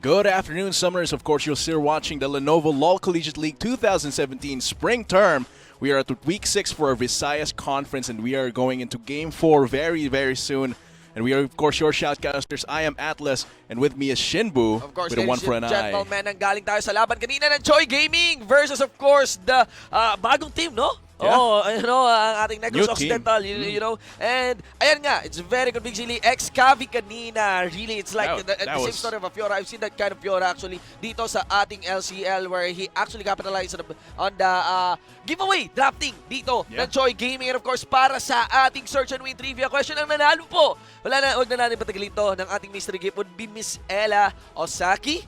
Good afternoon, Summoners. Of course, you're still watching the Lenovo LOL Collegiate League 2017 Spring Term. We are at Week 6 for our Visayas Conference, and we are going into Game 4 very, very soon. And we are, of course, your shoutcasters. I am Atlas, and with me is Shinbu Of course, with a one for an eye. gentlemen, nanggaling tayo sa laban kanina ng Choi Gaming versus, of course, the bagong team, no? Yeah. Oh, ang ating Nexus New Occidental, you know. And, ayan nga, it's very convincingly ex-Cavi kanina. Really, it's like the same story of a Fiora. I've seen that kind of Fiora, actually, dito sa ating LCL where he actually capitalized on the giveaway drafting dito ng Choi Gaming. And, of course, para sa ating Search and Win Trivia question, ang nanalo po, wag na natin patagalin to, ng ating mystery gift would be Miss Ella Osaki.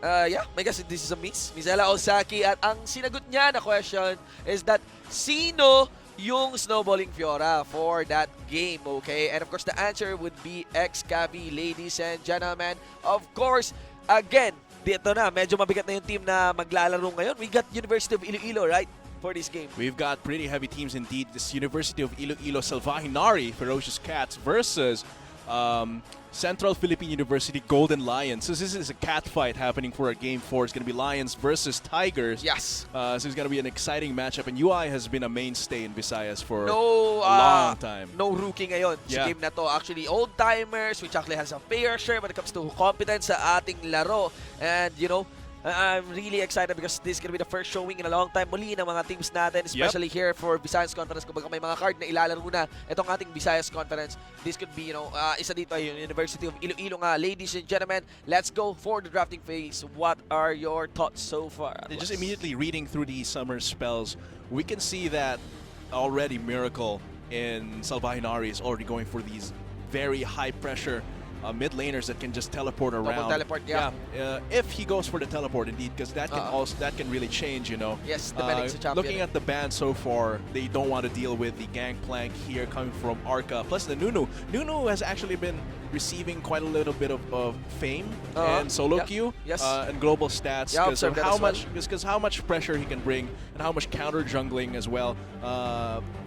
I guess this is a Miss Ella Osaki. At ang sinagot niya na question is that sino yung snowballing Fiora for that game, okay? And of course, the answer would be ex-Cavi, ladies and gentlemen. Of course, again, dito na, medyo mabigat na yung team na maglalaro ngayon. We got University of Iloilo, right? For this game. We've got pretty heavy teams indeed. This University of Iloilo Salvahinari Ferocious Cats versus Central Philippine University Golden Lions. So this is a cat fight happening for a Game 4. It's going to be Lions versus Tigers. Yes. So it's going to be an exciting matchup. And UI has been a mainstay in Visayas for a long time. No rookie ngayon sa game na to. Actually, old-timers, which actually has a fair share when it comes to competence sa ating laro. And, you know, I'm really excited because this is gonna be the first showing in a long time muli ng mga teams natin, especially here for Visayas Conference. Kung may mga card na ilalaro na itong ating Visayas Conference, this could be, you know, isa dito ay University of Iloilo nga. Ladies and gentlemen, let's go for the drafting phase. What are your thoughts so far? Just immediately reading through the summer spells, we can see that already Miracle in Salvahinari is already going for these very high pressure mid laners that can just teleport around. Teleport, if he goes for the teleport, indeed, because that can really change, you know. Yes, depending sa champion. Looking at the ban so far, they don't want to deal with the gangplank here coming from Arca. Plus the Nunu. Nunu has actually been receiving quite a little bit of fame and solo queue and global stats because of how much pressure he can bring and how much counter jungling as well.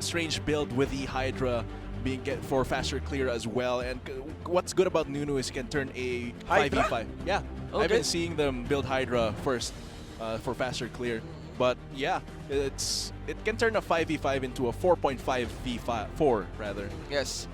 Strange build with the Hydra being for faster clear as well, and what's good about Nunu is he can turn a 5v5. Yeah, okay. I've been seeing them build Hydra first for faster clear, but yeah, it can turn a 5v5 into a 4.5v4 rather. Yes.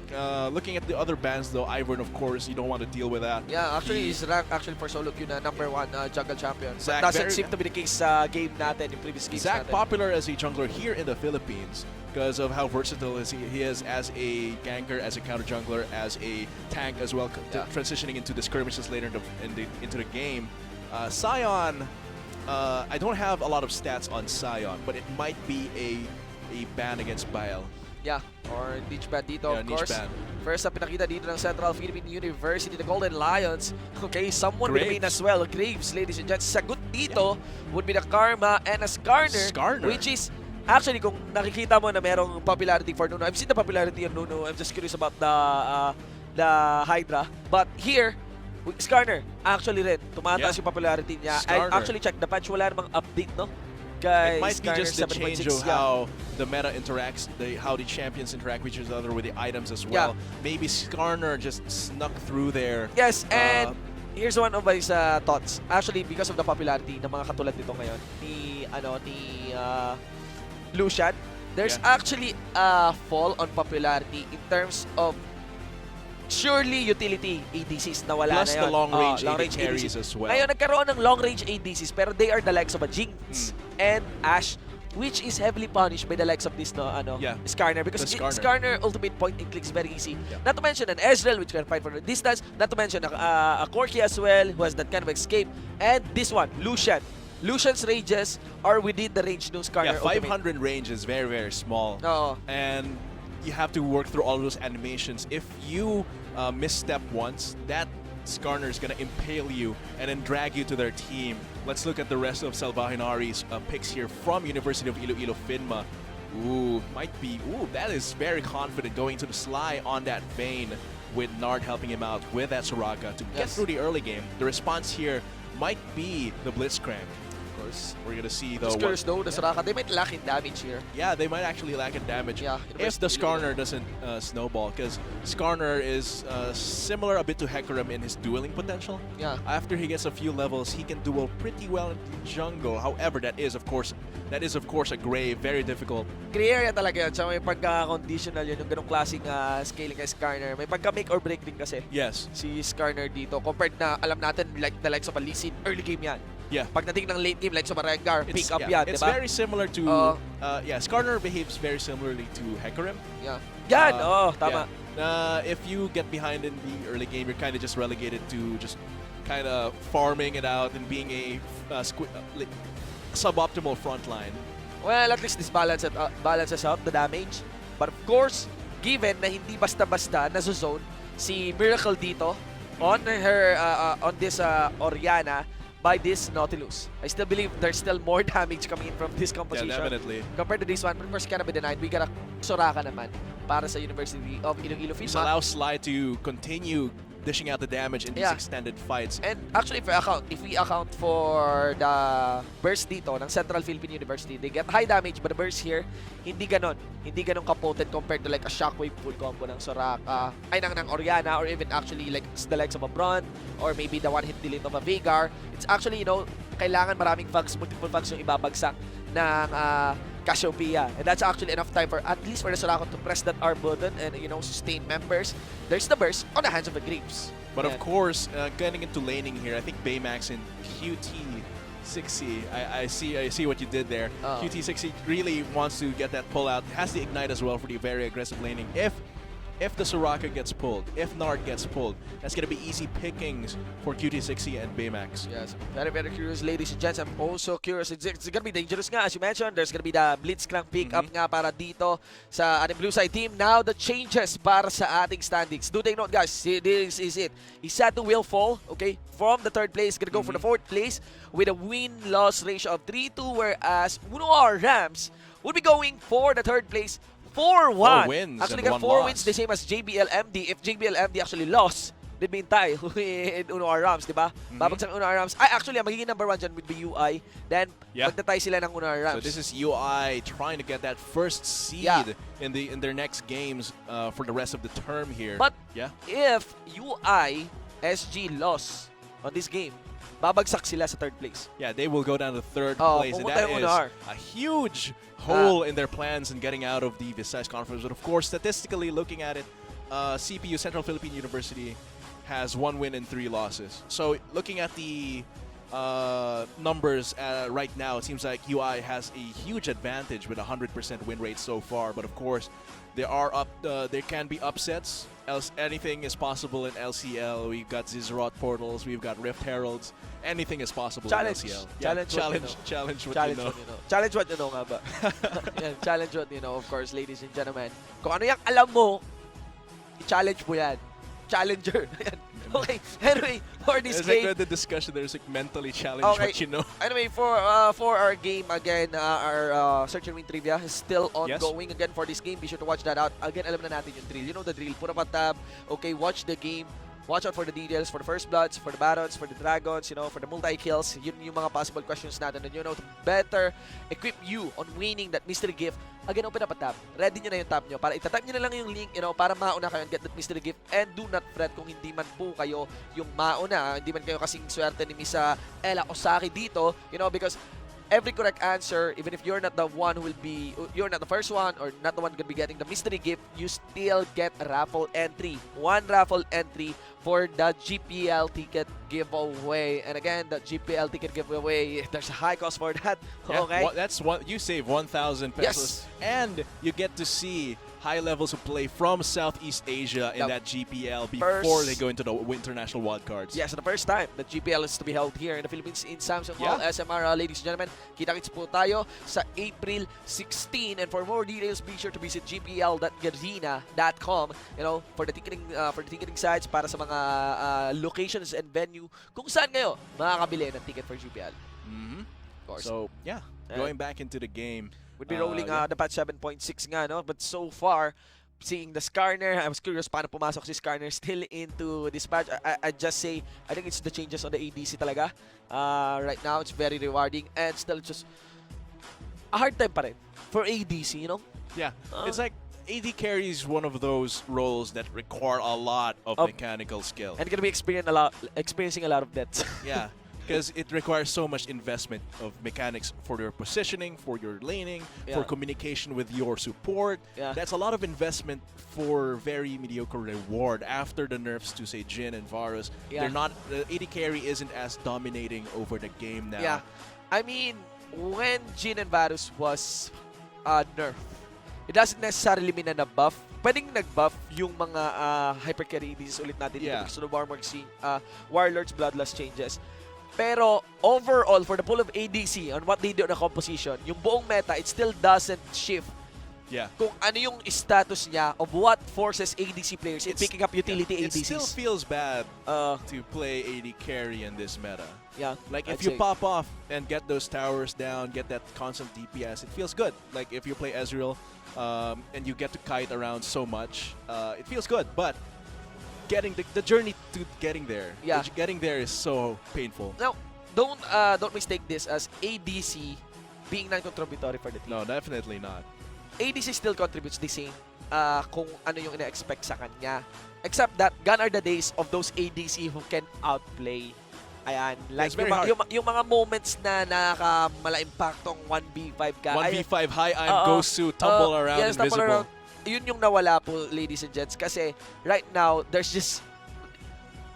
Looking at the other bans though, Ivern, of course, you don't want to deal with that. Yeah, actually he's ranked for solo queue na #1 jungle champion. That doesn't seem to be the case sa game natin in previous games. Zach popular as a jungler here in the Philippines because of how versatile he is as a ganker, as a counter jungler, as a tank as well, transitioning into the skirmishes later into the game. Sion, I don't have a lot of stats on Sion, but it might be a ban against Bile. Yeah, or niche ban dito, of course. First na pinakita dito ng Central Philippine University, the Golden Lions. Okay, someone will win as well. Graves, ladies and gents. Sagot dito would be the Karma and a Skarner, which is actually, kung nakikita mo na merong popularity for Nuno, I've seen the popularity of Nuno. I'm just curious about the Hydra. But here, Skarner, actually rin, tumataas yung popularity niya. I actually checked the patch, wala namang update, no? It might be just the change of how the meta interacts, how the champions interact with each other with the items as well. Maybe Skarner just snuck through there. Yes, and here's one of my thoughts. Actually, because of the popularity ng mga katulad nito ngayon, ni Lucian, there's actually a fall on popularity in terms of surely utility ADCs na wala plus na yun. The long-range AD carries as well. Ngayon, nagkaroon ng long-range ADCs pero they are the likes of a Jinx and Ashe, which is heavily punished by the likes of this Skarner, because Skarner ultimate point and click is very easy. Not to mention an Ezreal, which can fight for the distance. Not to mention a Corki as well, who has that kind of escape. And this one, Lucian. Lucian's ranges are within the range ng Skarner. Yeah, 500 range is very, very small. And you have to work through all of those animations. If you misstep once, that Skarner is going to impale you and then drag you to their team. Let's look at the rest of Salvahinari's picks here from University of Iloilo Finma. That is very confident going to the Sly on that Vayne with Nard helping him out with that Soraka to get through the early game. The response here might be the Blitzcrank. course. We're gonna see though. Skirmishes though, the Soraka, they might lack in damage here. Yeah, they might actually lack in damage. Yeah, if the Skarner doesn't snowball, because Skarner is similar a bit to Hecarim in his dueling potential. Yeah. After he gets a few levels, he can duel pretty well in the jungle. However, that is of course a gray, very difficult. Gray area talaga yun. So may pagka-conditional yun, yung ganong klaseng scaling kay Skarner. May pagka-make or break din kasi. Yes. Si Skarner dito. Compared na, alam natin, like the likes of a Lee Sin, early game yan. Yeah. Pagdating ng late game, like sa Rengar, pick up yan, It's diba? very similar to, Skarner behaves very similarly to Hecarim. Yeah. Yan, tama. Yeah. If you get behind in the early game, you're kind of just relegated to just kind of farming it out and being a suboptimal front line. Well, at least this balances out the damage. But of course, given na hindi basta-basta nazo-zone si Miracle dito on her on this Orianna by this Nautilus. I still believe there's still more damage coming in from this composition. Yeah, definitely. Compared to this one, but of course, cannot be denied. We got a Soraka naman para sa University of Iloilo. This allows Sly to continue dishing out the damage in these extended fights. And actually, if we account for the burst dito ng Central Philippine University, they get high damage, but the burst here, hindi ganon ka-potent compared to like a shockwave full combo ng Soraka, ng Orianna, or even actually like the likes of a Braun, or maybe the one-hit delete of a Veigar. It's actually, kailangan maraming multiple fags yung ibabagsak ng Cassiopeia. And that's actually enough time for at least for the Soraka to press that R button and sustain members. There's the burst on the hands of the Greaves. But of course, getting into laning here, I think Baymax and QT60, I see what you did there. QT60 really wants to get that pull out. Has the ignite as well for the very aggressive laning. If the Soraka gets pulled, if Nard gets pulled, that's going to be easy pickings for QT60 and Baymax. Yes, very, very curious, ladies and gents. I'm also curious. It's going to be dangerous nga, as you mentioned. There's going to be the Blitzcrank pick-up nga para dito sa ating blue side team. Now, the changes para sa ating standings. Do take note, guys. This is it. Isatu will fall, okay, from the third place. Going to go for the fourth place with a win-loss ratio of 3-2, whereas Unoar Rams will be going for the third place 4-1. 4 wins actually and got 1 4 loss. wins, the same as JBL MD. If JBL MD actually lost, they'd be in tie with Unoar Rams, diba? Babagsak Unoar Rams. Actually, ang magiging number 1 dyan would be UI. Then, magtatay sila ng Unoar Rams. So this is UI trying to get that first seed in their next games for the rest of the term here. But if UI SG lost on this game, babagsak sila sa third place. Yeah, they will go down to third place, and that is a huge hole in their plans in getting out of the Visayas Conference. But of course, statistically looking at it, CPU, Central Philippine University, has 1 win and 3 losses. So looking at the numbers right now, it seems like UI has a huge advantage with 100% win rate so far. But of course, there can be upsets. Anything is possible in LCL. We've got Zizrot portals. We've got Rift Heralds. Anything is possible in LCL. Challenge what you know. Challenge what you know nga ba? Challenge what you know, of course, ladies and gentlemen. Kung ano yung alam mo, i-challenge mo yan. Challenger. Okay, anyway, for this game... There's like the discussion, there's like mentally challenge what you know. Anyway, for our game, again, our Search and Win Trivia is still ongoing. Again, for this game, be sure to watch that out. Again, alam na natin yung drill. You know the drill. Put up a tab. Okay, watch the game. Watch out for the details, for the first bloods, for the barons, for the dragons, for the multi-kills. Yun yung mga possible questions natin. And to better equip you on winning that mystery gift. Again, open up a tab. Ready nyo na yung tab nyo. Para itatap nyo na lang yung link, para mauna kayo and get that mystery gift. And do not fret kung hindi man po kayo yung mauna. Hindi man kayo kasing swerte ni Miss Ella Osaki dito. Because every correct answer, even if you're not the one who will be, you're not the first one or not the one going to be getting the mystery gift, you still get a raffle entry. 1 raffle entry for the GPL ticket giveaway. And again, the GPL ticket giveaway, there's a high cost for that. Okay? That's what you save 1,000 pesos. And you get to see high levels of play from Southeast Asia in that GPL before they go into the international wildcards. Yes, the first time that GPL is to be held here in the Philippines in Samsung Hall, SMR. Ladies and gentlemen, kita-kits po tayo sa April 16. And for more details, be sure to visit gpl.garena.com for the ticketing sites para sa mga locations and venue kung saan kayo makakabili ng ticket for GPL. Of course. So, going back into the game. We'd be rolling the patch 7.6 nga, no? But so far, seeing the Skarner. I was curious paano pumasok si Skarner still into this match. I just say, I think it's the changes on the ADC talaga. Right now, it's very rewarding and still just a hard time pa rin for ADC, you know? Yeah, it's like AD carry is one of those roles that require a lot of mechanical skill. And you're gonna be experiencing a lot of deaths. Yeah, because it requires so much investment of mechanics for your positioning, for your laning, for communication with your support. That's a lot of investment for very mediocre reward. After the nerfs to say Jhin and Varus, they're not. The AD carry isn't as dominating over the game now. Yeah, I mean, when Jhin and Varus was nerf, it doesn't necessarily mean na buff. Pwedeng nag-buff yung mga hyper carry ADCs ulit natin because of the Warlords Bloodlust changes. Pero overall, for the pool of ADC on what they do on the composition, yung buong meta, it still doesn't shift kung ano yung status niya of what forces ADC players in picking up utility ADCs. It still feels bad to play AD carry in this meta. Yeah, like if you pop off and get those towers down, get that constant DPS, it feels good. Like if you play Ezreal and you get to kite around so much, it feels good. But getting the journey to getting there, getting there is so painful. Now, don't mistake this as ADC being non-contributory for the team. No, definitely not. ADC still contributes the same kung ano yung ina-expect sa kanya. Except that, gone are the days of those ADC who can outplay. Ayan. Like yung mga moments na nakaka-mala-impactong 1v5 ka. 1v5 high aim Gosu, tumble around invisible. Tumble around. Yun yung nawala po, ladies and gents. Kasi right now, there's just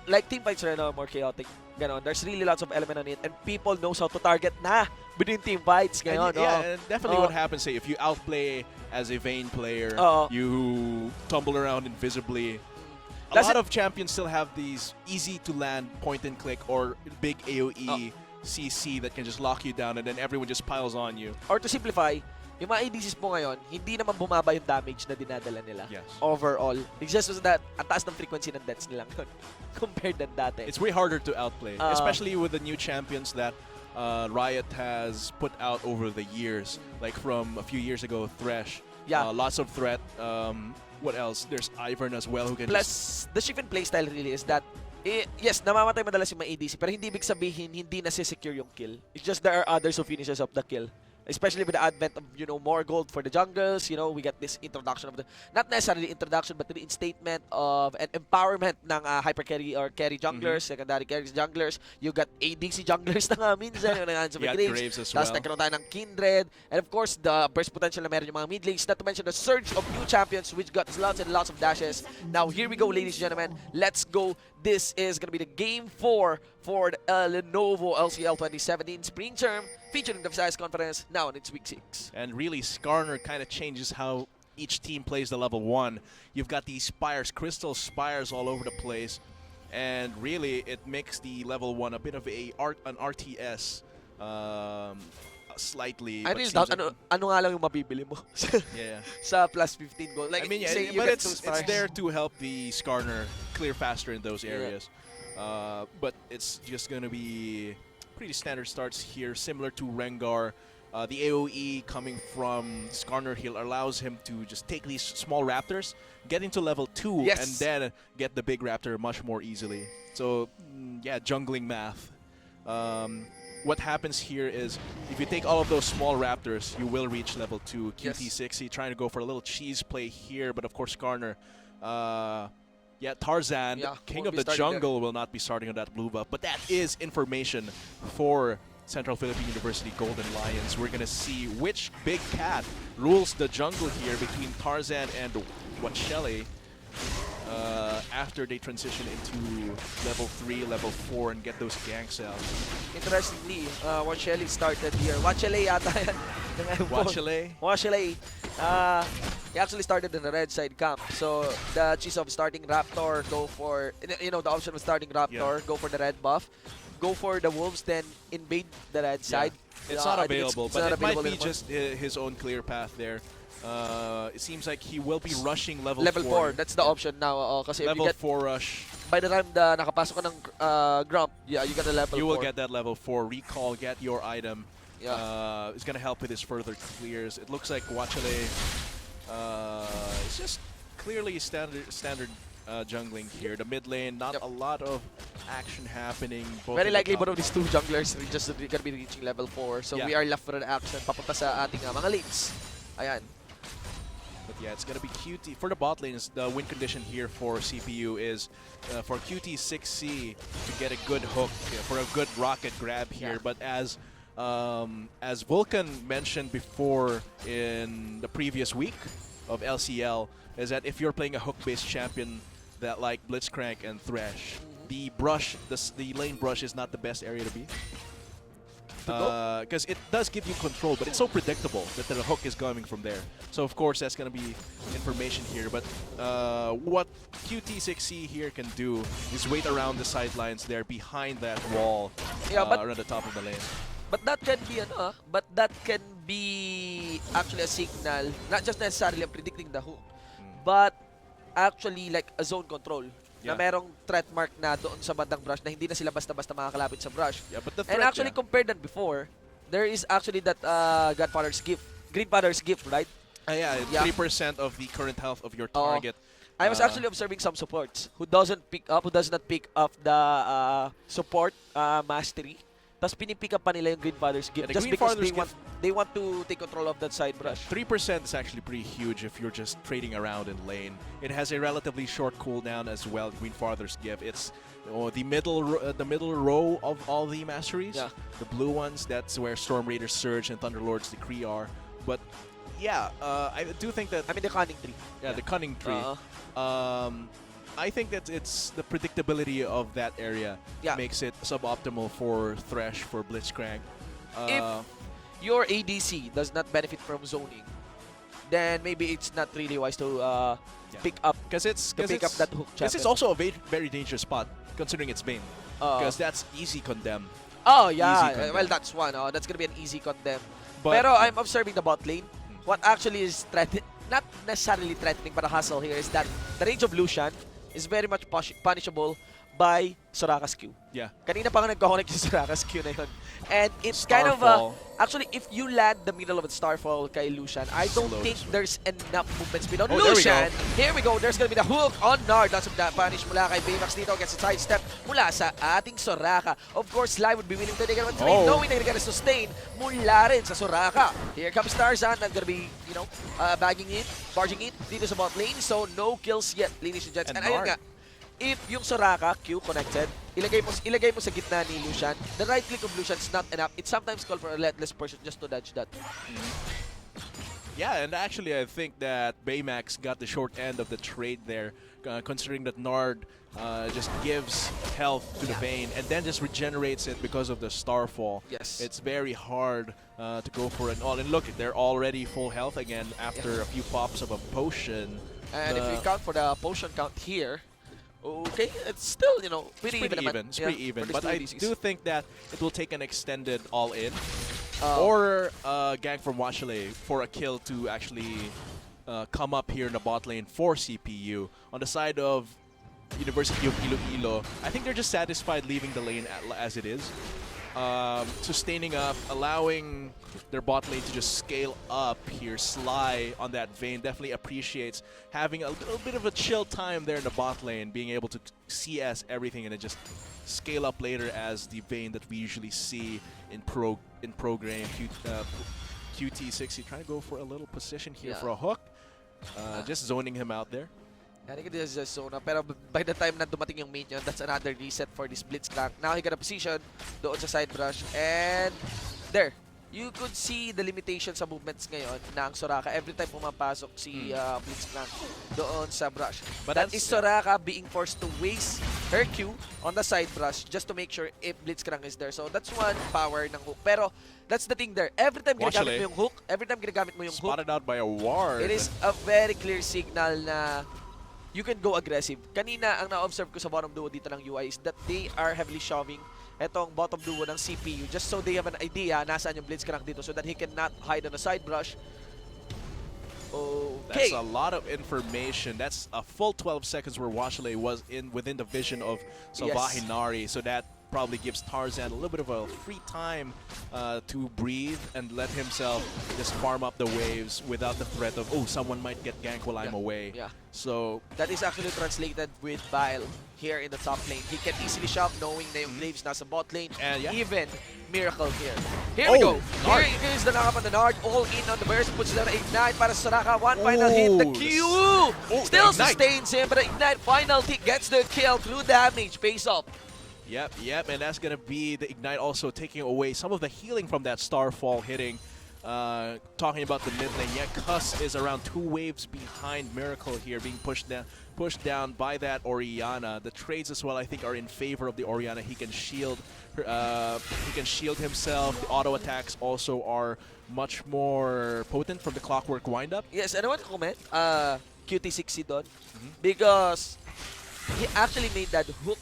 like team fights right now are more chaotic. Ganon. There's really lots of element on it and people knows how to target na between team fights ngayon. And definitely what happens, say, if you outplay as a Vayne player, you tumble around invisibly. A lot of champions still have these easy-to-land point-and-click or big AoE CC that can just lock you down and then everyone just piles on you. Or to simplify, yung mga ADCs po ngayon, hindi naman bumaba yung damage na dinadala nila. Overall. It's just that ang taas ng frequency ng deaths nila compared than dati. It's way harder to outplay, especially with the new champions that Riot has put out over the years. Like from a few years ago, Thresh. Lots of threat. What else? There's Ivern as well who can Plus, the shift in playstyle really is that yes, namamatay madalas yung mga ADC pero hindi ibig sabihin hindi nasi-secure yung kill. It's just there are others who finishes up the kill. Especially with the advent of, you know, more gold for the jungles, you know, we get this introduction of the, not necessarily introduction, but the reinstatement of an empowerment ng hyper carry or carry junglers, secondary carry junglers. You got ADC junglers na nga minsan, yung nangyayari sa Graves as well. Tapos nagkaroon tayo ng Kindred, and of course, the burst potential na meron yung mga mid lanes, not to mention the surge of new champions, which got lots and lots of dashes. Now, here we go, ladies and gentlemen. Let's go. This is going to be the Game 4 for the Lenovo LCL 2017 Spring Term, featuring the Visayas Conference now in its week 6. And really, Skarner kind of changes how each team plays the level 1. You've got these spires, crystal spires all over the place, and really it makes the level 1 a bit of an RTS. Slightly. I really doubt ano nga lang yung mabibili mo sa plus 15 gold. Like, I mean, but it's there to help the Skarner clear faster in those areas. But it's just going to be pretty standard starts here, similar to Rengar. The AoE coming from Skarner Hill allows him to just take these small raptors, get into level 2, and then get the big raptor much more easily. So, yeah, jungling math. What happens here is, if you take all of those small raptors, you will reach level 2. QT60 trying to go for a little cheese play here, but of course Skarner. Tarzan, king of the jungle, will not be starting on that blue buff, but that is information for Central Philippine University Golden Lions. We're going to see which big cat rules the jungle here between Tarzan and Wachele after they transition into level 3, level 4, and get those ganks out. Interestingly, Wachele started here. Wachele yata yan. Wachele. He actually started in the red side camp. So the choice of starting Raptor, go for, you know, the option of starting Raptor, go for the red buff, go for the Wolves, then invade the red side. It's not available, but it might be just his own clear path there. It seems like he will be rushing level 4. That's the option now. Kasi level 4 rush. By the time na nakapasok ka ng Grump, you get a level 4. You will get that level 4. Recall, get your item. It's going to help with his further clears. It looks like Wachele is just clearly standard jungling here. The mid lane, not a lot of action happening. Very likely both of these two junglers are just gonna be reaching level 4. So we are left for an action papunta sa ating mga lanes. Ayan. But yeah, it's gonna be QT. For the bot lanes, the win condition here for CPU is for QT 6C to get a good hook, for a good rocket grab here. But as Vulcan mentioned before in the previous week of LCL, is that if you're playing a hook-based champion that like Blitzcrank and Thresh, the lane brush is not the best area to be. Because it does give you control, but it's so predictable that the hook is coming from there. So of course that's going to be information here. But what QT6C here can do is wait around the sidelines there behind that wall, around the top of the lane. But that can be but that can be actually a signal, not just necessarily of predicting the hook, but actually like a zone control. Na merong threat mark na doon sa bandang brush na hindi na sila basta-basta makakalapit sa brush. But the threat, and actually compared than before, there is actually that Godfather's Gift, Greenfather's Gift, right? 3% of the current health of your target. I was actually observing some supports who does not pick up the support mastery. Tapos pinipick up pa nila yung Greenfather's Gift just because they want to take control of that side brush. 3% is actually pretty huge if you're just trading around in lane. It has a relatively short cooldown as well, Greenfather's Gift. It's the middle row of all the masteries. The blue ones, that's where Storm Raiders Surge and Thunderlord's Decree are. But yeah, I do think that... I mean the Cunning Tree. The Cunning Tree. I think that it's the predictability of that area makes it suboptimal for Thresh, for Blitzcrank. If your ADC does not benefit from zoning, then maybe it's not really wise to pick up that hook champion. This is also a very dangerous spot considering it's Bane, because that's easy condemn. Oh yeah, well that's one. That's gonna be an easy condemn. Pero I'm observing the bot lane. What actually is not necessarily threatening, but a hassle here is that the range of Lucian is very much punishable by Soraka's Q. Kanina pa nga nagko-connect yung Soraka's Q na yun. And it's kind of actually, if you land the middle of a Starfall kay Lucian, I don't think there's enough movement speed on Lucian. Here we go. There's gonna be the hook on Nard. Lots of punish mula kay Baymax dito. Gets a sidestep mula sa ating Soraka. Of course, Sly would be willing to take it on 3, knowing that they're gonna sustain mula rin sa Soraka. Here comes Tarzan. That's gonna be, barging in dito sa bot lane. So, no kills yet, ladies and gents. And ayun nga, if yung Soraka, Q connected, ilagay mo sa gitna ni Lucian, the right click of Lucian is not enough. It's sometimes called for a relentless person just to dodge that. Yeah, and actually I think that Baymax got the short end of the trade there, considering that Nard just gives health to the Bane and then just regenerates it because of the Starfall. It's very hard to go for an all. And look, they're already full health again after a few pops of a potion. And if we count for the potion count here, okay, it's still, pretty even. It's pretty even. But I do think that it will take an extended all-in or gank from Washale for a kill to actually come up here in the bot lane for CPU. On the side of University of Iloilo, I think they're just satisfied leaving the lane as it is. Sustaining up, allowing their bot lane to just scale up here. Sly on that Vayne definitely appreciates having a little bit of a chill time there in the bot lane, being able to CS everything and then just scale up later as the Vayne that we usually see in pro-game. QT60 trying to go for a little position here for a hook. Just zoning him out there. I think it is just zona. Pero by the time na dumating yung minion, that's another reset for this Blitzcrank. Now he got a position doon sa side brush. And there, you could see the limitations sa movements ngayon ng Soraka every time pumapasok si Blitzcrank doon sa brush. But that is Soraka being forced to waste her Q on the side brush just to make sure if Blitzcrank is there. So that's one power ng hook. Pero that's the thing there. Every time ginagamit mo yung hook, spotted out by a ward. It is a very clear signal na you can go aggressive. Kanina, ang na-observe ko sa bottom duo dito ng UI is that they are heavily shoving etong bottom duo ng CPU just so they have an idea nasaan yung Blitzcrank dito so that he cannot hide on the side brush. Okay. That's a lot of information. That's a full 12 seconds where Washale was within the vision of Salvaje Nari, so that probably gives Tarzan a little bit of a free time to breathe and let himself just farm up the waves without the threat of, oh, someone might get gank while I'm away. Yeah. So that is actually translated with Bile here in the top lane. He can easily shop knowing na yung Graves nasa bot lane. And even Miracle here. Here we go. Nard. Here is the knock on the Nard. All in on the burst. Puts down the Ignite para sa Soraka. One final hit. The Q still sustains him, but the Ignite final hit gets the kill through damage. Pays off. Yep, and that's gonna be the Ignite also taking away some of the healing from that Starfall hitting. Talking about the mid lane, yeah, Cuss is around 2 waves behind Miracle here, being pushed down by that Orianna. The trades as well, I think, are in favor of the Orianna. He can shield himself. The auto attacks also are much more potent from the Clockwork windup. Yes, and I want to comment, QT60 doon, because he actually made that hook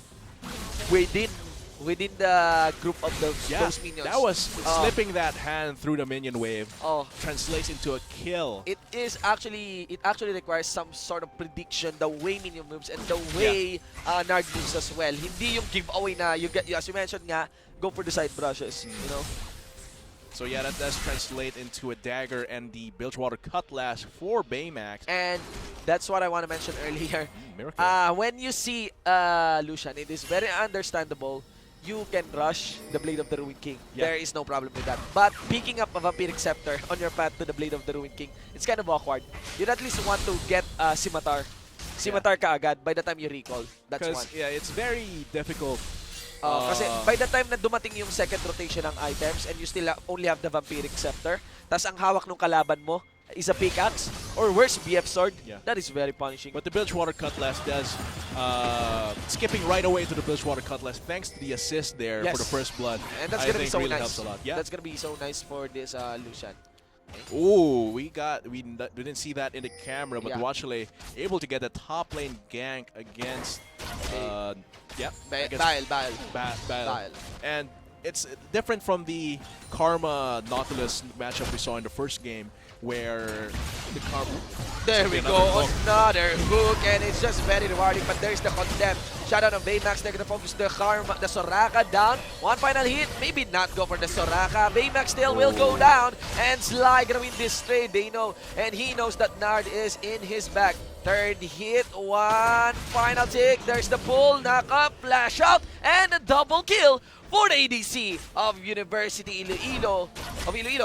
within the group of those minions. That was slipping that hand through the minion wave. Translates into a kill. It actually requires some sort of prediction, the way minion moves and the way Nard moves as well. Hindi yung giveaway na you get, as you mentioned nga, go for the side brushes, you know. So yeah, that does translate into a dagger and the Bilgewater Cutlass for Baymax. And that's what I want to mention earlier. Miracle. When you see Lucian, it is very understandable. You can rush the Blade of the Ruined King. There is no problem with that. But picking up a Vampiric Scepter on your path to the Blade of the Ruined King, it's kind of awkward. You'd at least want to get Scimitar. Scimitar ka agad by the time you recall. That's one. Yeah, it's very difficult. Kasi by the time na dumating yung second rotation ng items and you still only have the Vampiric Scepter, tas ang hawak ng kalaban mo is a pickaxe or worse, BF Sword, that is very punishing. But the Bilgewater Cutlass does, skipping right away to the Bilgewater Cutlass thanks to the assist there for the first blood. And that's going to be so really nice. Helps a lot. That's going to be so nice for this Lucian. Ooh, we didn't see that in the camera, but Watchley able to get the top lane gank against Bile. And it's different from the Karma Nautilus matchup we saw in the first game, where the Karma... There we go, another hook, and it's just very rewarding, but there's the Condemn. Shout out on Baymax, they're gonna focus the Karma, the Soraka down. One final hit, maybe not go for the Soraka. Baymax still will go down, and Sly gonna win this trade, they know, and he knows that Nard is in his back. Third hit, one final tick, there's the pull, knock up, flash out, and a double kill for the ADC of University Iloilo,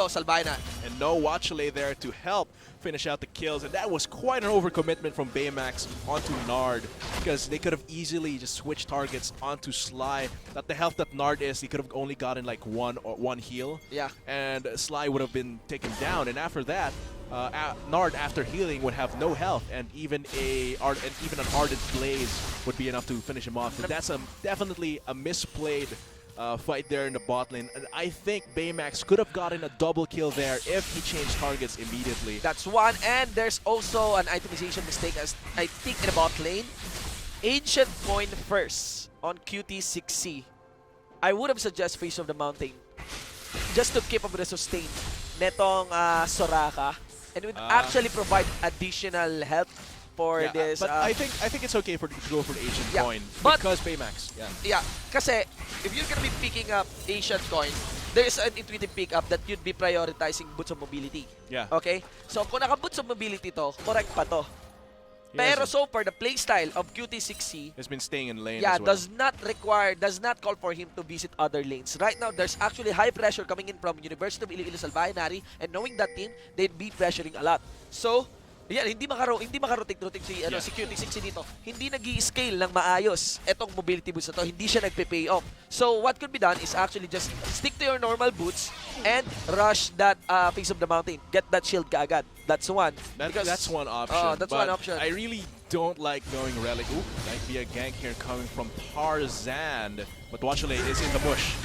Salbaina. And no Watchley there to help finish out the kills, and that was quite an overcommitment from Baymax onto Nard, because they could have easily just switched targets onto Sly. At the health that Nard is, he could have only gotten like one heal, and Sly would have been taken down, and after that, Nard, after healing, would have no health, and even an Ardent Blaze would be enough to finish him off. And that's definitely a misplayed fight there in the bot lane. And I think Baymax could have gotten a double kill there if he changed targets immediately. That's one, and there's also an itemization mistake, as I think in the bot lane. Ancient Coin first on QT6C. I would have suggested Face of the Mountain just to keep up with the sustain netong Soraka, and would actually provide additional help for this. But I think it's okay to go for the Ancient Coin because Baymax. Kasi if you're gonna be picking up Ancient Coin, there's an intuitive pickup that you'd be prioritizing Boots of Mobility. Okay? So kung naka-Boots of Mobility to, correct pa to. Pero so far, the playstyle of QT6C has been staying in lane as well. does not call for him to visit other lanes. Right now, there's actually high pressure coming in from University of Iloilo Salbainari, and knowing that team, they'd be pressuring a lot. So, hindi makarotate si QT6C dito. Hindi nag-i-scale ng maayos etong mobility boots na to. Hindi siya nagpe-pay off. So what could be done is actually just stick to your normal boots and rush that Face of the Mountain. Get that shield kaagad. That's one. That's one option. That's one option. I really don't like going Relic. Ooh, might be a gank here coming from Tarzan. But Watchley is in the bush.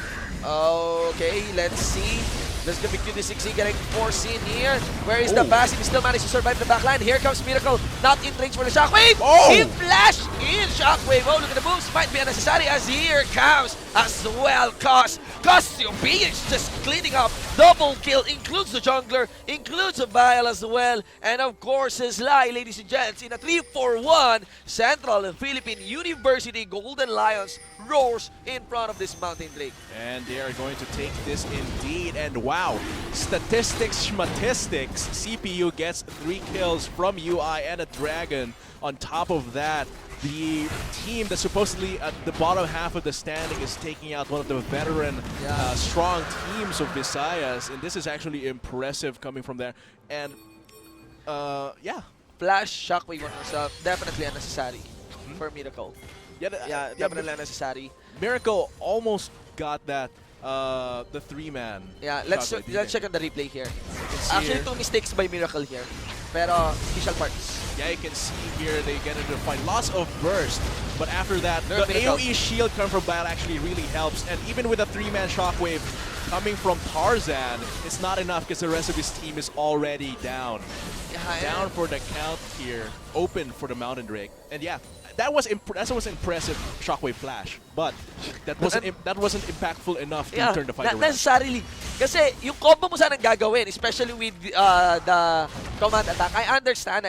Okay, let's see. There's gonna be QD6 getting forced in here. Where is the passive? He still managed to survive the backline. Here comes Miracle, not in range for the Shockwave. He flashed in Shockwave. Oh, look at the moves. Might be unnecessary as here comes as well. Cassiopeia is just cleaning up. Double kill, includes the jungler, includes a Bile as well. And of course, Sly, ladies and gents, in a 3-4-1, Central and Philippine University Golden Lions roars in front of this Mountain Drake. And they are going to take this indeed. And wow, statistics, schmatistics. CPU gets 3 kills from UI and a Dragon. On top of that, the team that's supposedly at the bottom half of the standing is taking out one of the veteran, strong teams of Visayas. And this is actually impressive coming from there. And, yeah. Flash, Shockwave on herself, definitely unnecessary for Miracle. Yeah, definitely unnecessary. Miracle almost got that, the 3-man. Yeah, let's check on the replay here. Actually, 2 mistakes by Miracle here. Pero, official parts. Yeah, you can see here they get into the fight. Lots of burst, but after that, the AoE shield coming from Bile actually really helps. And even with a 3-man Shockwave coming from Tarzan, it's not enough because the rest of his team is already down. Down for the count here, open for the Mountain Drake. And yeah, that was impressive Shockwave flash, but that wasn't impactful enough to turn the fight around. Necessarily. Kasi yung combo mo sanang gagawin, especially with the command attack. I understand,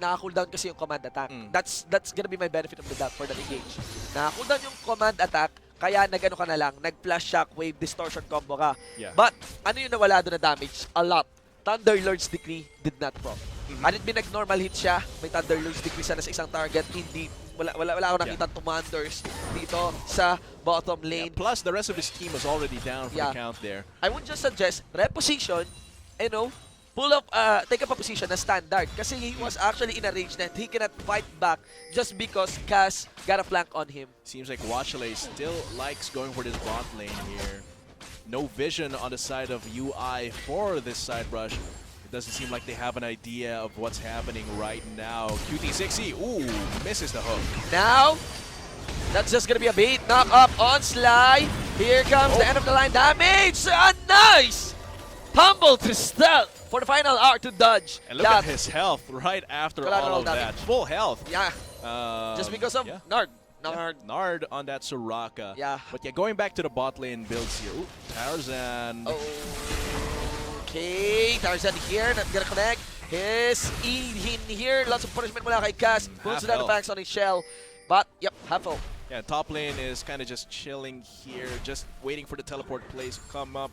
naka-cooldown kasi yung command attack. That's gonna be my benefit of the doubt for that engage. Naka-cooldown yung command attack, kaya nag-ano ka na lang, nag-flash Shockwave, distortion combo ka. Yeah. But ano yung nawala doon na damage? A lot. Thunderlord's Decree did not proc. Had it been nag-normal hit siya, may Thunderlord's Decree sana sa isang target, hindi, wala ako nakita commanders dito sa bottom lane. Yeah, plus, the rest of his team was already down for the count there. I would just suggest, reposition, pull up, take up a position na standard. Kasi he was actually in a range that he cannot fight back just because Cass got a flank on him. Seems like Wachele still likes going for this bot lane here. No vision on the side of UI for this side rush. It doesn't seem like they have an idea of what's happening right now. QT60, ooh, misses the hook. Now, that's just gonna be a bait. Knock up on Sly. Here comes the end of the line damage. A nice tumble to stealth for the final hour to dodge. And look at his health right after all of that. Full health. Yeah. Just because of Nard. Nard on that Soraka. Yeah. But yeah, going back to the bot lane builds here. Ooh, Tarzan. Okay, Tarzan here, not gonna connect. His E in here, lots of punishment mula kay Cass. Pulls down the backs on his shell. But, yep, half full. Yeah, top lane is kind of just chilling here, just waiting for the teleport plays to come up.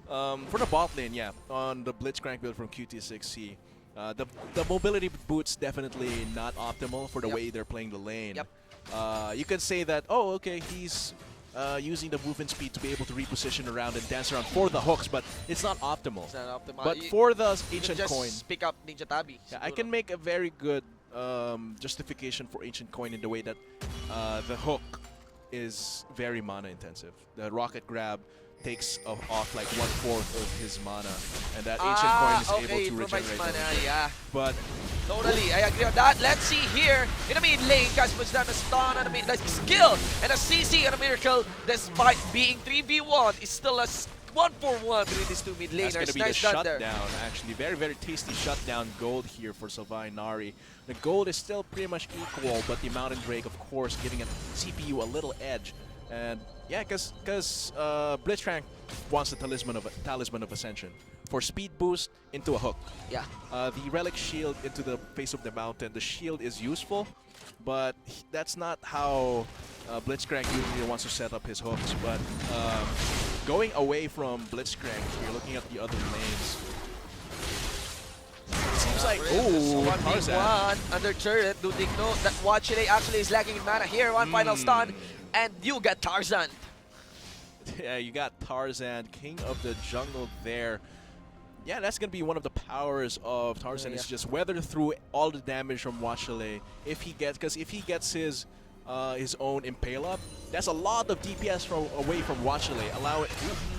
For the bot lane, yeah, on the Blitzcrank build from QT6C. The mobility boots definitely not optimal for the way they're playing the lane. Yep. You can say that, oh, okay, he's using the movement speed to be able to reposition around and dance around for the hooks, but it's not optimal. It's not optimal. But for the Ancient just Coin, pick up Ninja Tabi. Yeah, I can make a very good justification for Ancient Coin in the way that the hook is very mana intensive. The rocket grab takes off like 1/4 of his mana, and that Ancient Coin is able to regenerate mana, But totally, I agree on that. Let's see here in the mid lane, Cass puts down a stun on the mid, like skill and a CC and a Miracle, despite being 3v1, it's still a 1-for-1 between these two mid laners. That's going to be the shutdown, actually. Very, very tasty shutdown gold here for Sylvain Nari. The gold is still pretty much equal, but the Mountain Drake, of course, giving a CPU a little edge. And yeah, because Blitzcrank wants the Talisman of Ascension. For speed boost into a hook. Yeah. The Relic Shield into the face of the mountain. The shield is useful, but that's not how Blitzcrank usually wants to set up his hooks. But going away from Blitzcrank, you're looking at the other lanes. It seems like, ooh, 1v1 under turret. Do they know that Wachele actually is lacking in mana here? One final stun, and you get Tarzan. Yeah, you got Tarzan, king of the jungle there. Yeah, that's going to be one of the powers of Tarzan, is just weather through all the damage from Wachele. If he gets his own Impale up, that's a lot of DPS away from Wachele. Allow it.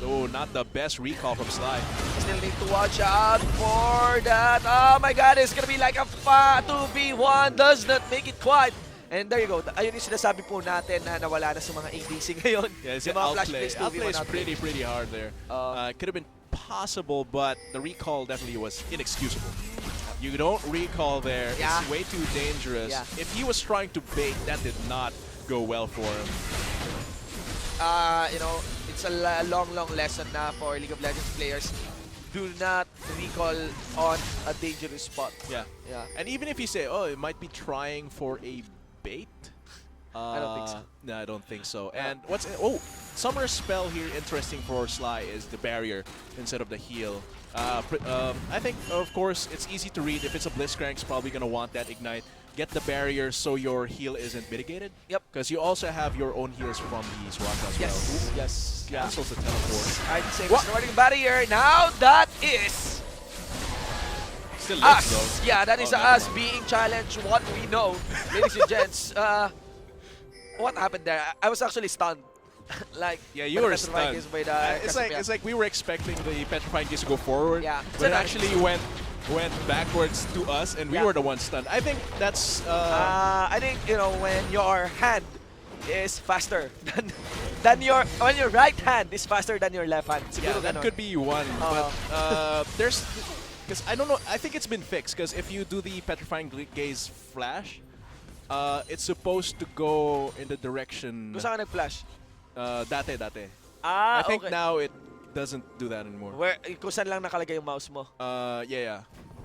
Oh, not the best recall from Sly. Still need to watch out for that. Oh my god, it's going to be like a 2v1. Does not make it quite. And there you go. Ayun yung sinasabi po natin na nawala na sa mga ADC ngayon. Yeah, it's outplay. Outplay is pretty hard there. It could have been possible, but the recall definitely was inexcusable. You don't recall there. Yeah. It's way too dangerous. Yeah. If he was trying to bait, that did not go well for him. You know, it's a long lesson na for League of Legends players. Do not recall on a dangerous spot. Yeah. Yeah. And even if you say, oh, it might be trying for a bait. I don't think so. No, I don't think so. Yeah. And what's Summer's spell here interesting for Sly is the barrier instead of the heal. I think, of course, it's easy to read. If it's a Blitzcrank, it's probably going to want that Ignite. Get the barrier so your heal isn't mitigated. Yep. Because you also have your own heals from the Soraka as well. Yes. Cancels the teleport. I'd say it's starting barrier. Now that is Still lives, us. though. Yeah, that is never us mind. being challenged. What we know, ladies and gents. What happened there? I was actually stunned. Like, yeah, you were stunned. stunned. It's like we were expecting the Petrifying Gaze to go forward, Yeah. but it actually went backwards to us, and we were the ones stunned. I think that's. I think, you know, when your hand is faster than when your right hand is faster than your left hand. Yeah, that could be one. But there's, because I don't know. I think it's been fixed. Because if you do the Petrifying Gaze flash, it's supposed to go in the direction. Kung saan ka nag-flash? Date. I I think now it doesn't do that anymore. Where, kung saan lang nakalagay yung mouse mo? Yeah.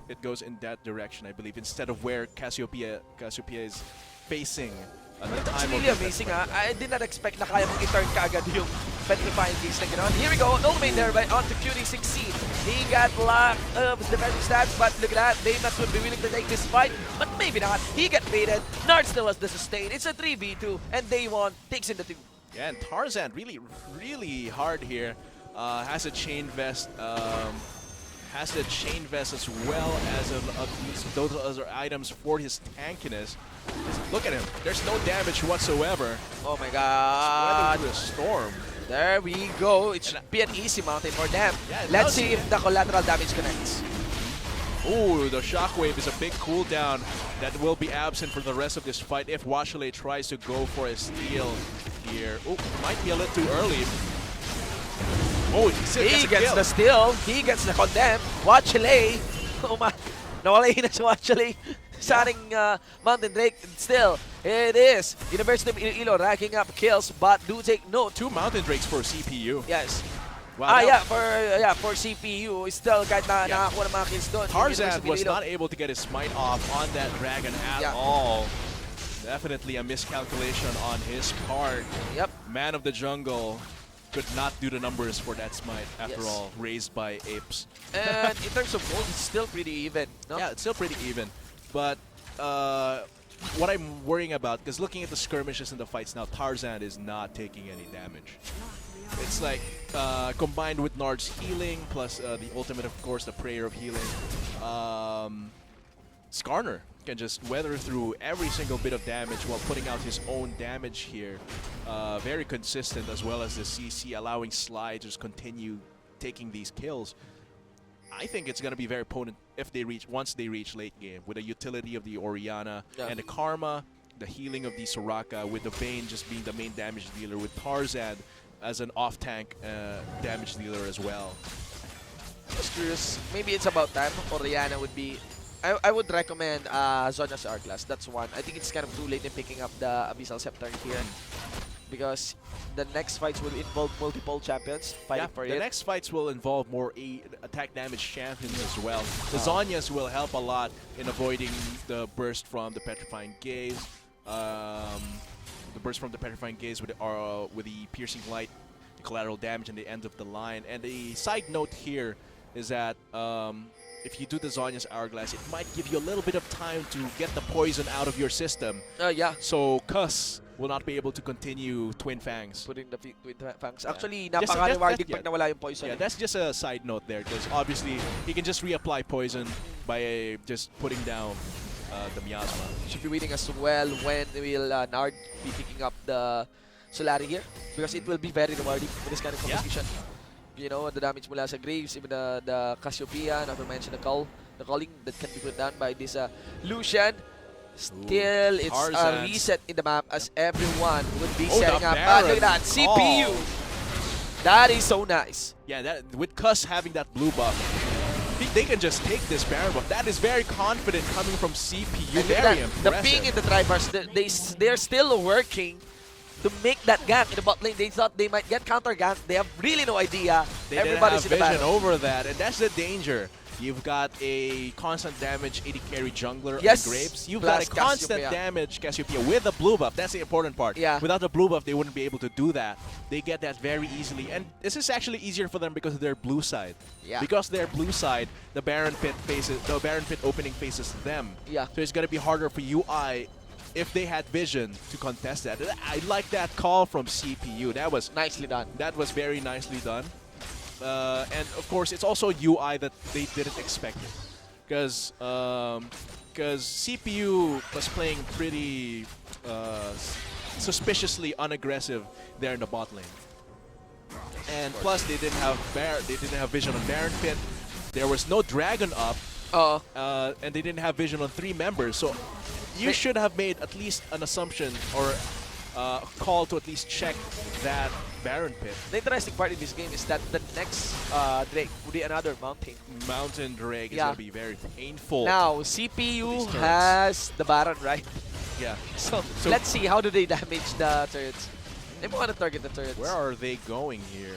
It goes in that direction, I believe, instead of where Cassiopeia is facing. That's really amazing, ha? I did not expect na kaya mong i-turn ka agad yung Petrifying Gaze na gano'n. Here we go, ultimate there by onto QD16. He got lack of defensive stats, but look at that, Baymax would be willing to take this fight, but maybe not. He got baited, Nard still has the sustain. It's a 3v2, and Daewon takes in the 2. Yeah, and Tarzan really hard here. Has a chain vest. Has the chain vest as well as those other items for his tankiness. Look at him. There's no damage whatsoever. Oh my god. Weathering through a storm. There we go. It should be an easy mountain for them. Yeah, let's see if the collateral damage connects. Ooh, the shockwave is a big cooldown that will be absent for the rest of this fight if Washale tries to go for a steal here. Ooh, might be a little too early. Oh, he gets the steal. He gets the condemn. Washale. Oh my. Nawala na si Washale. Sa ating Mountain Drake. Still, it is University of Iloilo racking up kills, but do take note. 2 Mountain Drakes for CPU. Yes. Wow, for CPU, still kahit na nakakuha ng mga kills doon. Tarzan was not able to get his smite off on that dragon at all. Definitely a miscalculation on his part. Yep. Man of the jungle could not do the numbers for that smite after all, raised by apes. And in terms of gold, it's still pretty even. No? Yeah, it's still pretty even. But what I'm worrying about, because looking at the skirmishes and the fights now, Tarzan is not taking any damage. It's like combined with Nard's healing plus the ultimate, of course, the prayer of healing. Skarner can just weather through every single bit of damage while putting out his own damage here. Very consistent, as well as the CC, allowing Sly to just continue taking these kills. I think it's going to be very potent if they once they reach late game, with the utility of the Orianna and the Karma, the healing of the Soraka, with the Vayne just being the main damage dealer, with Tarzan as an off-tank damage dealer as well. Just curious, maybe it's about time. Orianna would be... I would recommend Zhonya's Hourglass. That's one. I think it's kind of too late in picking up the Abyssal Scepter here, because the next fights will involve multiple champions fighting for it. The next fights will involve more attack damage champions as well. The Zhonyas will help a lot in avoiding the burst from the Petrifying Gaze. The burst from the Petrifying Gaze with the Piercing Light, the collateral damage, and the end of the line. And the side note here is that if you do the Zhonya's Hourglass, it might give you a little bit of time to get the poison out of your system. So Cuss will not be able to continue Twin Fangs. Putting the Twin Fangs. Actually, napaka-rewarding pag nawala yung poison. Yeah, that's just a side note there, because obviously he can just reapply poison by just putting down the miasma. Should be waiting as well when will Nard be picking up the Solari here, because it will be very rewarding for this kind of composition. You know, the damage mula sa Graves, even the Cassiopeia, not to mention the calling that can be put down by this Lucian. Still, it's a reset in the map as everyone would be setting up. Look at that, CPU. That is so nice. Yeah, that with Cuss having that blue buff, they can just take this Baron buff. That is very confident coming from CPU. Very impressive. The ping in the tribars, they're still working to make that gank in the bot lane. They thought they might get counter ganked. They have really no idea. Everybody's in the vision battle. over that, and that's the danger. You've got a constant damage 80 carry jungler yes. on Grapes. You've got a constant damage Cassiopeia with the blue buff. That's the important part. Yeah. Without the blue buff, they wouldn't be able to do that. They get that very easily. And this is actually easier for them because of their blue side. Yeah. Because their blue side, the Baron Pit opening faces them. Yeah. So it's gonna be harder for UI if they had vision to contest that. I like that call from CPU. That was nicely done. That was very nicely done. And of course, it's also UI that they didn't expect it, because CPU was playing pretty suspiciously unaggressive there in the bot lane, and plus they didn't have vision on Baron Pit. There was no dragon up, and they didn't have vision on 3 members. So you should have made at least an assumption or a call to at least check that Baron Pit. The interesting part in this game is that the next Drake will be another mountain. Mountain Drake is going to be very painful. Now, CPU has the Baron, right? Yeah. So let's see, how do they damage the turrets? They want to target the turrets. Where are they going here?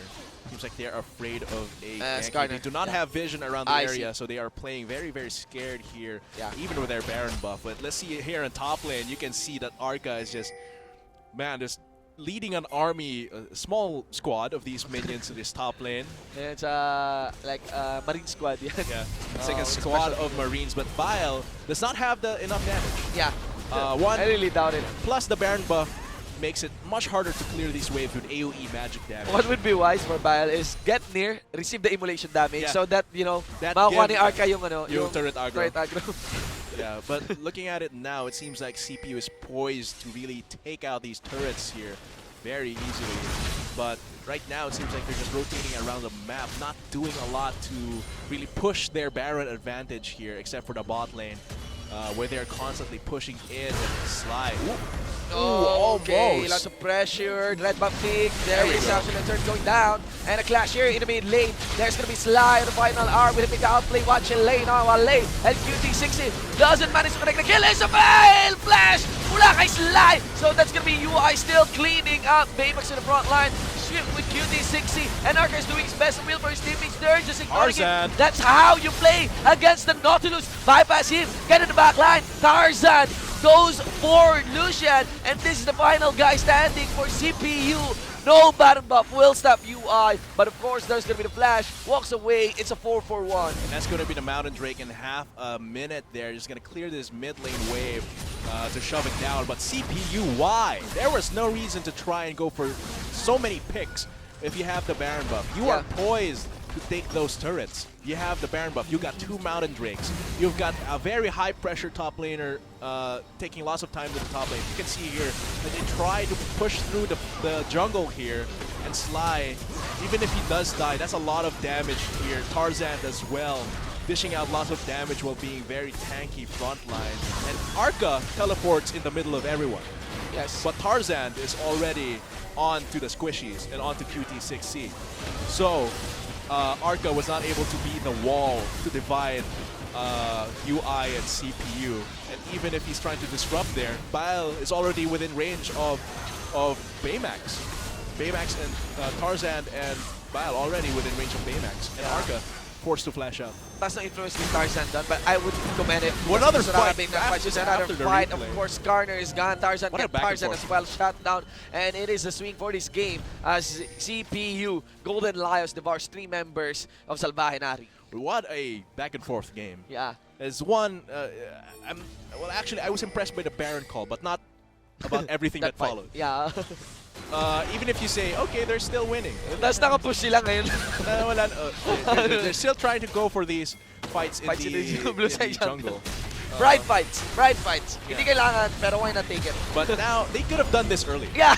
Seems like they're afraid of a Skarner. They do not have vision around the area, so they are playing very, very scared here, even with their Baron buff. But let's see here in top lane, you can see that Arca is just, man, just leading an army, a small squad of these minions to this top lane. It's like a Marine squad. Yeah, it's like a squad of Marines, but Bile does not have enough damage. Yeah, I really doubt it. Plus the Baron buff makes it much harder to clear these waves with AoE magic damage. What would be wise for Bile is get near, receive the immolation damage, so that, you know, makuha ni Arca yung turret aggro. Yeah, but looking at it now, it seems like CPU is poised to really take out these turrets here very easily. But right now, it seems like they're just rotating around the map, not doing a lot to really push their Baron advantage here, except for the bot lane, where they're constantly pushing in and slide. Oh, okay, lots of pressure. Red buff pick. There is actually a turn going down. And a clash here in the mid lane. There's going to be Sly on the final hour with a big outplay. Watching lane on while lane. LQT60 doesn't manage to connect the kill. Isabel! Flash! Mula kay Sly! So that's going to be UI still cleaning up. Baymax in the front line. Swift with QT60. And Arca is doing his best to wheel for his teammates. They're just ignoring him. That's how you play against the Nautilus. Bypass him. Get in the back line. Tarzan goes for Lucian, and this is the final guy standing for CPU. No Baron buff will stop UI, but of course there's going to be the flash. Walks away, it's a 4-4-1. And that's going to be the Mountain Drake in half a minute there. Just going to clear this mid lane wave to shove it down. But CPU, why? There was no reason to try and go for so many picks if you have the Baron buff. You are poised to take those turrets. You have the Baron buff. You got 2 Mountain Drakes. You've got a very high pressure top laner taking lots of time to the top lane. You can see here that they try to push through the jungle here, and Sly, even if he does die, that's a lot of damage here. Tarzan as well, dishing out lots of damage while being very tanky frontline. And Arca teleports in the middle of everyone. Yes. But Tarzan is already on to the squishies and onto QT6C. So Arca was not able to be the wall to divide UI and CPU. And even if he's trying to disrupt there, Bile is already within range of Baymax. Baymax and Tarzan and Bile already within range of Baymax. And Arca forced to flash out. That's the influence with Tarzan done, but I would commend it. Another fight. Just another fight. Of course, Skarner is gone. Tarzan and Tarzan as well shut down. And it is a swing for this game as CPU Golden Lions devours 3 members of Salvaje Nari. What a back and forth game. Yeah. As one, well, actually, I was impressed by the Baron call, but not about everything that followed. Yeah. Even if you say, okay, they're still winning. Tapos nakapush sila ngayon. They're still trying to go for these fights in the jungle. Pride fights. Pride fights. Hindi kailangan, pero why not take it? But now, they could have done this early. Yeah.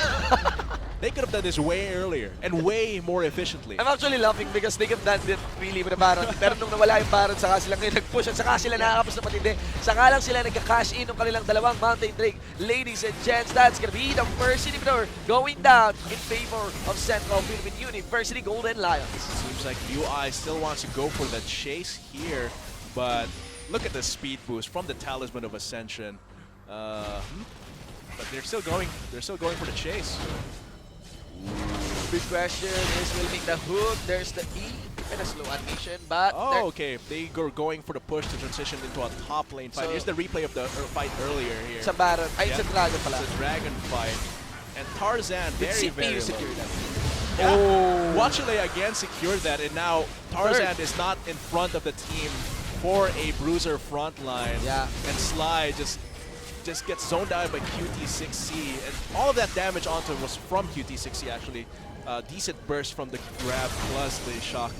They could have done this way earlier and way more efficiently. I'm actually laughing because they could have done it really with the Baron. Pero nung nawala yung Baron, saka sila ngayon nag-push at saka sila nakakapos na matindi. Saka lang sila nagka-cash in ng kanilang dalawang Mountain Drake. Ladies and gents, that's gonna be the first inhibitor going down in favor of Central Philippine University Golden Lions. Seems like UI still wants to go for the chase here, but look at the speed boost from the Talisman of Ascension. But they're still going for the chase. Big question is, will make the hook. There's the E and a slow animation, but okay. They are going for the push to transition into a top lane fight. Here's the replay of the fight earlier here. It's a Baron. It's a Dragon pala. It's a Dragon fight. And Tarzan very low. Secured that. Yeah. Wachile again secured that, and now Tarzan is not in front of the team for a bruiser front line. Yeah. And Sly just gets zoned out by QT6C, and all of that damage onto him was from QT6C actually. Decent burst from the grab plus the shock.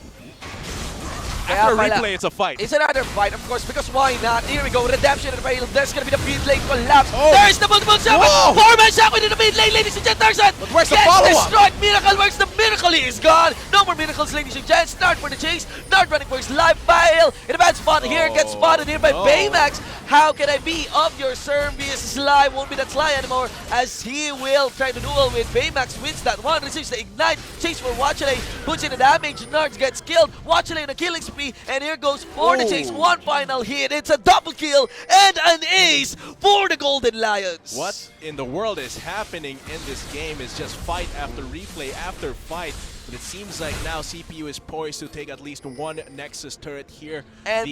After replay, it's a fight. It's another fight, of course, because why not? Here we go, Redemption and Rail. There's gonna be the mid lane collapse. There's the multiple shot. 4-man shot into the mid lane, ladies and gents. Tarzan but where's the follow-up? Destroyed. Miracle, where's the miracle? He is gone. No more miracles, ladies and gents. Start for the chase. Start running for his life. Bile in a bad spot here. Gets spotted here by Baymax. How can I be of your service? Sly won't be that Sly anymore, as he will try to duel with Baymax. Wins that one. Receives the ignite. Chase for Wachile. Puts in the damage. Nards gets killed. Wachile in a killing spree. And here goes for the chase. One final hit. It's a double kill and an ace for the Golden Lions. What in the world is happening in this game is just fight after replay after fight. But it seems like now CPU is poised to take at least one Nexus turret here. And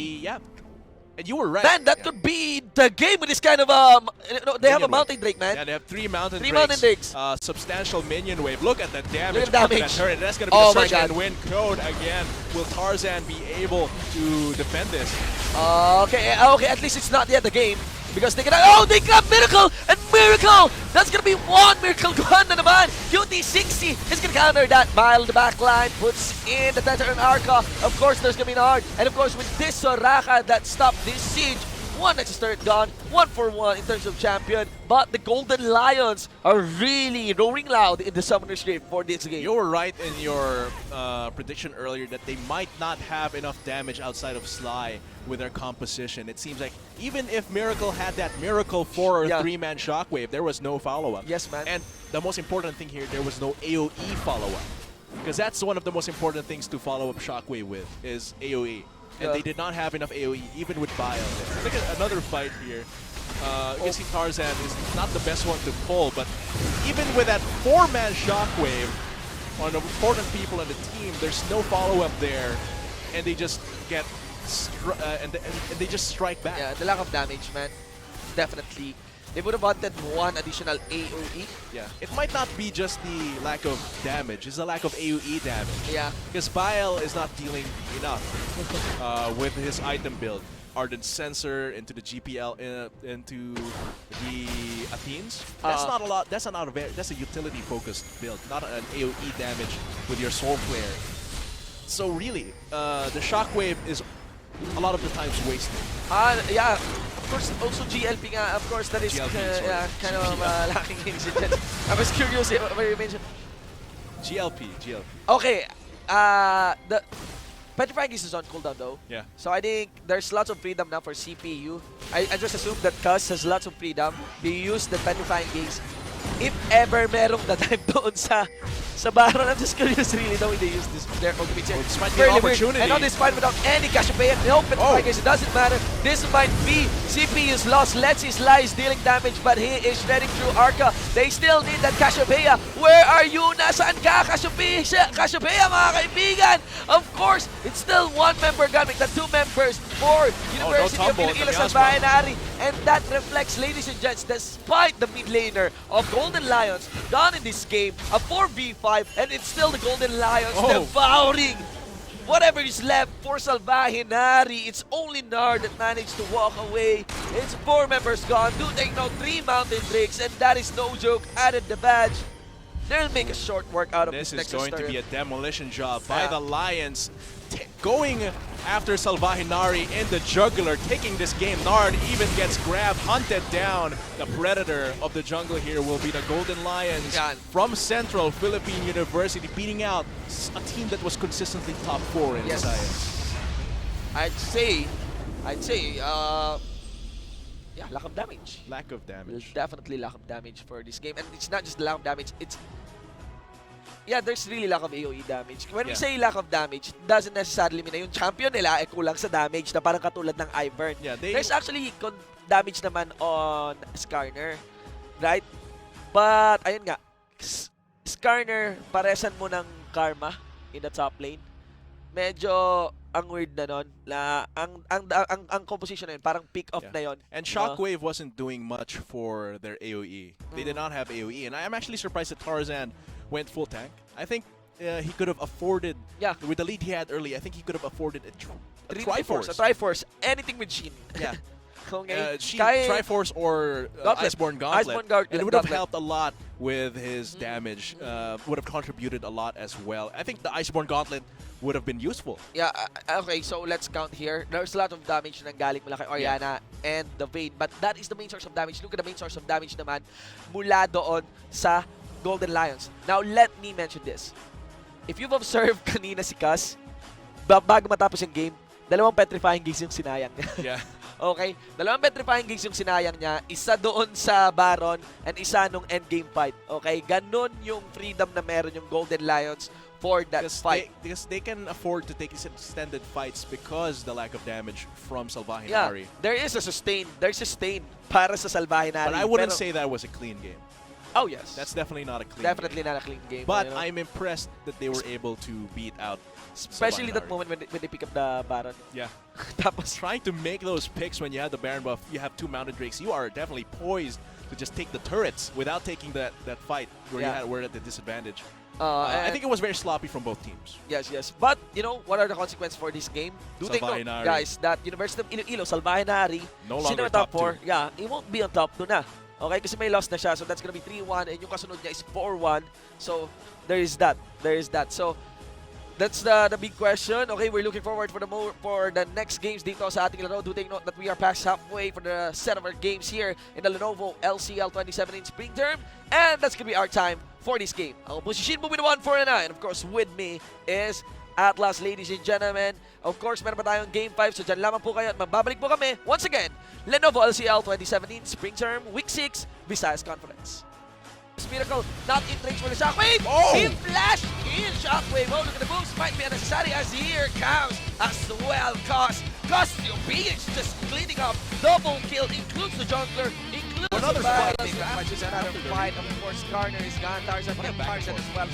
and you were right. Man, that could be the game with this kind of they have a Mountain Drake, man. Yeah, they have three Mountain Drakes. Substantial minion wave. Look at the damage. Look at that turret. That's gonna be the search and win code again. Will Tarzan be able to defend this? Okay, at least it's not yet the game. Because they they grab Miracle! And Miracle! That's gonna be one Miracle gone na naman! QT60 is gonna counter that. Mile the back line, puts in the Tether and Arca. Of course, there's gonna be an Art. And of course, with this Soraka that stopped this siege, one Nexus turret gone, 1-for-1 in terms of champion. But the Golden Lions are really roaring loud in the Summoner's Grave for this game. You were right in your prediction earlier that they might not have enough damage outside of Sly with their composition. It seems like even if Miracle had that Miracle 4 or 3-man Shockwave, there was no follow-up. Yes, man. And the most important thing here, there was no AoE follow-up. Because that's one of the most important things to follow up Shockwave with, is AoE. And they did not have enough AoE, even with Bile. Look at another fight here. You can see Tarzan is not the best one to pull, but even with that 4-man Shockwave on important people on the team, there's no follow-up there, and they just get and they just strike back. Yeah, the lack of damage, man. Definitely. They would have wanted one additional AoE. Yeah, it might not be just the lack of damage, it's the lack of AoE damage. Yeah. Because Bile is not dealing enough with his item build. Ardent Sensor into the GPL, into the Athenes. That's not a lot, that's a utility focused build, not an AoE damage with your Soul Flare. So really, the Shockwave is a lot of the times wasted. Yeah. Of course, also GLP nga, of course, that is kind of lacking incident. I was curious what you mentioned. GLP. Okay, the Petrifying is on cooldown though. Yeah. So I think there's lots of freedom now for CPU. I just assume that Cuz has lots of freedom. They use the Petrifying Gaze. If ever merong the time doon sa Baron, I'm just curious really the way they use this their ultimate here. This might be an opportunity. And on this fight without any Cassiopeia, no Petrifying Gaze, it doesn't matter. This might be CPU's loss. Let's see Sly is dealing damage, but he is shredding through Arca. They still need that Cassiopeia. Where are you? Nasaan ka? Cassiopeia, mga kaibigan! Of course, it's still one member gun, make that 2 members for University of Iloilo Salvainari. And that reflects, ladies and gents, despite the mid laner of Golden Lions gone in this game, a 4v5, and it's still the Golden Lions devouring whatever is left for Salvainari. It's only Nard that managed to walk away. It's 4 members gone. Do take now 3 Mountain Drakes, and that is no joke. Added the badge. They'll make a short work out of this This is going to be a demolition job by the Lions. going after Salvahinari in the juggler, taking this game. Nard even gets grabbed, hunted down. The predator of the jungle here will be the Golden Lions from Central Philippine University, beating out a team that was consistently top 4 in science. I'd say, yeah, lack of damage. Lack of damage. Definitely lack of damage for this game. And it's not just lack of damage, it's... Yeah, there's really lack of AoE damage. When we say lack of damage, it doesn't necessarily mean na yung champion nila ay kulang sa damage na parang katulad ng Ivern. Yeah, there's actually damage naman on Skarner, right? But, ayun nga, Skarner, paresan mo ng Karma in the top lane. Medyo ang weird na nun. Ang composition na yun, parang pick-off na yun. And Shockwave wasn't doing much for their AoE. They did not have AoE. And I'm actually surprised that Tarzan went full tank. I think he could have afforded, with the lead he had early, I think he could have afforded a Triforce. A Triforce. Anything with Sheen. Yeah. Okay. Sheen, Triforce, or Iceborne Gauntlet. And it would have helped a lot with his damage. Would have contributed a lot as well. I think the Iceborne Gauntlet would have been useful. Yeah, okay, so let's count here. There's a lot of damage na galing mula kay Oriana and the Vayne, but that is the main source of damage. Look at the main source of damage naman mula doon sa Golden Lions. Now, let me mention this. If you've observed kanina si Kaz, bago matapos yung game, 2 petrifying gigs yung sinayang niya. Yeah. Okay? 2 petrifying gigs yung sinayang niya. Isa doon sa Baron and isa nung endgame fight. Okay? Ganon yung freedom na meron yung Golden Lions for that fight. Because they can afford to take these extended fights because the lack of damage from Salvahinari. Yeah, there is a sustain. There's a sustain para sa Salvahinari. But I wouldn't say that was a clean game. Oh, yes. That's definitely not a clean Definitely game. not a clean game. But I'm impressed that they were able to beat out especially that moment when they pick up the Baron. Yeah. Tapos trying to make those picks when you have the Baron buff, you have 2 Mounted Drakes, you are definitely poised to just take the turrets without taking that fight where you were at the disadvantage. I think it was very sloppy from both teams. Yes, yes. But, you know, what are the consequences for this game? Do they know, guys, that University of Iloilo, Salvahinari, no longer top 4. Yeah, it won't be on top 2 na. Okay, kasi may loss na siya. So that's gonna be 3-1 and yung kasunod niya is 4-1. So there is that. There is that. So that's the big question. Okay, we're looking forward for the next games dito sa ating laro. Do take note that we are past halfway for the set of our games here in the Lenovo LCL 2017 Spring Term. And that's gonna be our time for this game. Ako po si Shin, moving to 1-4-9. And of course, with me is Atlas, ladies and gentlemen. Of course, meron pa tayong Game 5, so dyan lamang po kayo at magbabalik po kami. Once again, Lenovo LCL 2017 Spring Term, Week 6, Visayas Conference. Miracle, not in range for the Shockwave. Oh! He flashed in Shockwave. Oh, look at the moves. Might be unnecessary as here comes as well. Cassiopeia just cleaning up. Double kill includes the jungler, includes another fight. Another fight. Of course, Garner is gone. Tarzan as well.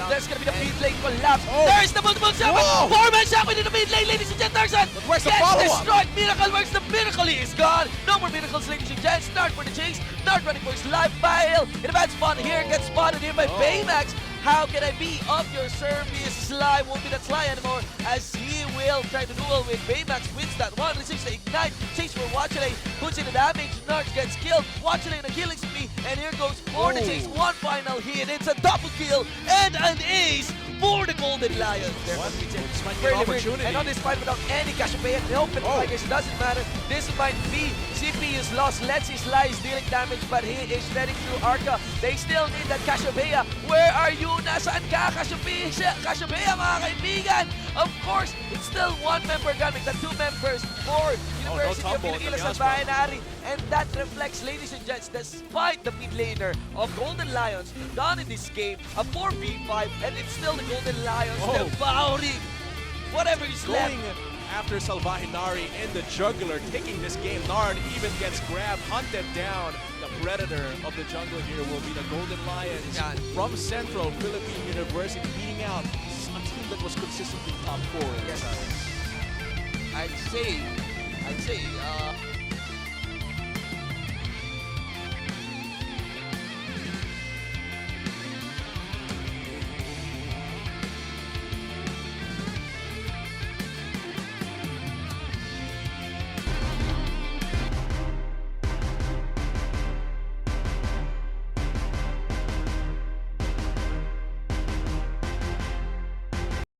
There's gonna be the mid lane collapse. Oh. There's the multiple Shockwave. 4-man Shockwave in the mid lane, ladies and gentlemen. Tarzan but where's the follow-up? Destroyed. Miracle, where's the miracle? He is gone. No more miracles, ladies and gents. Start for the chase. Start running for his life. Bile in a bad spot here. Gets spotted here by Baymax. How can I be of your service? Sly won't be that Sly anymore as he will try to duel with Baymax. Wins that one. Receives the ignite. Chase for Watchley. Puts in the damage. Narc gets killed. Watchley in a killing spree. And here goes for the chase. One final hit. It's a double kill and an ace for the Golden Lions. This might be an opportunity. And on this fight without any Cassiopeia, no Tigers, doesn't matter. This might be CP is lost. Let's see Sly is dealing damage, but he is heading through Arca. They still need that Cassiopeia. Where are you? Nasaan ka, Cassiopeia, mga kaibigan? Of course, it's still 1 member gaming the 2 members for University of Iloilo Salvahinari. And that reflects, ladies and gents, despite the mid laner of Golden Lions done in this game, a 4v5, and it's still the Golden Lions devouring whatever is left. After Salvahinari in the juggler, taking this game. Nard even gets grabbed, hunted down. The predator of the jungle here will be the Golden Lions from Central Philippine University, beating out a team that was consistently top 4 in the science. I'd say